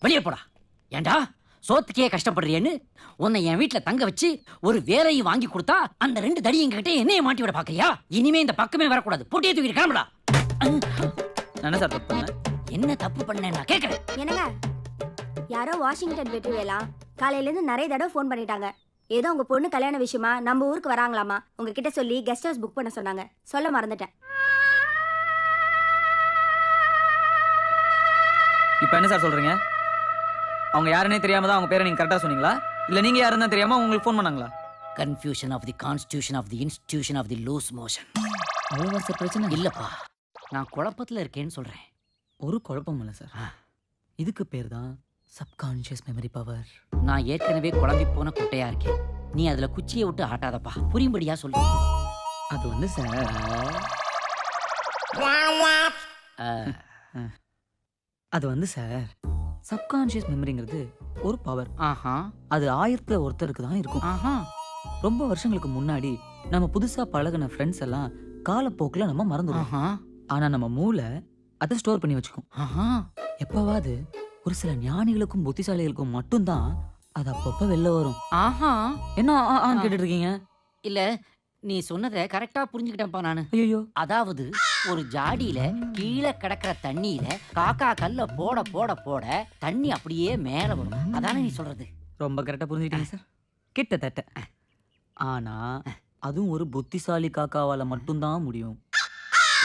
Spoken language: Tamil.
வெளியே போடா. ஏண்டா சோத்துக்கே கஷ்டப்படுறியேன்னு உன்னை என் வீட்டுல தங்க வச்சு ஒரு வேலையும் வாங்கி கொடுத்தா அந்த 2 தடியும் கிட்ட என்னைய மாட்டி விட பாக்குறியா? இனிமே இந்த பக்கமே வரக்கூடாது. போட்டியே தூக்கிட்டு கிளம்புடா. என்ன சார் தப்பு பண்ண? என்ன தப்பு பண்ண நான் கேக்குறேன். என்னங்க, யாரோ வாஷிங்டன் வெற்றி வேலா காலையில இருந்து நிறைய தடவை ஃபோன் பண்ணிட்டாங்க. ஏதோ உங்க பொண்ணு கல்யாண விஷயமா நம்ம ஊருக்கு வராங்களாமா. உங்ககிட்ட சொல்லி கெஸ்ட் ஹவுஸ் புக் பண்ண சொன்னாங்க. சொல்ல மறந்துட்டேன். இப்போ என்ன சார் சொல்றீங்க? அவங்க யாருன்னே தெரியாம தான் அவங்க பேரை நீங்க கரெக்டா சொன்னீங்களா? இல்ல நீங்க யாருன்னு தெரியாம உங்களுக்கு ஃபோன் பண்ணாங்களா? Confusion of the constitution of the institution of the loose motion. அவ்வளோவா சார் பிரச்சனை? இல்லப்பா, நான் குழப்பத்துல இருக்கேன்னு சொல்றேன். ஒரு குழப்பம் இல்லை சார். இதுக்கு பேர் தான் சப்கான்ஷியஸ் மெமரி பவர். நான் ஏற்கனவே குழம்பி போன குட்டையா இருக்கேன். நீ அதுல குச்சியை விட்டு ஆட்டாதப்பா. புரியும்படியா சொல்லு. அது வந்து சார் அது வந்து சார் சப்கான்ஷியஸ் மெமரிங்கிறது ஒரு பவர். ஆஹா அது 1000ல் ஒருத்தருக்கு தான் இருக்கும். ஆஹா. ரொம்ப வருஷங்களுக்கு முன்னாடி நம்ம புதுசா பழகின ஃப்ரெண்ட்ஸ் எல்லாம் காலப்போக்கில் நம்ம மறந்துடுவோம். ஆஹா ஆனா நம்ம மூளை அதை ஸ்டோர் பண்ணி வச்சுக்கும். ஆஹா. எப்பவாவது ஒரு சில ஞானிகளுக்கும் புத்திசாலிகளுக்கும் மட்டும்தான் அது அப்பப்ப வெளில வரும். ஆஹா. என்ன கேட்டுட்டு இருக்கீங்க? இல்ல, நீ சொன்னதை கரெக்டா புரிஞ்சுக்கிட்டேன்ப்பா நானு. ஐயோ, அதாவது ஒரு ஜாடியில கீழே கிடக்கிற தண்ணியில காக்கா கல்ல போட போட போட தண்ணி அப்படியே மேல வரும். அதானே நீ சொல்றது? ரொம்ப கரெக்டா புரிஞ்சுக்கிட்டீங்க சார். கிட்டத்தட்ட. ஆனா அதுவும் ஒரு புத்திசாலி காக்காவால மட்டும்தான் முடியும்.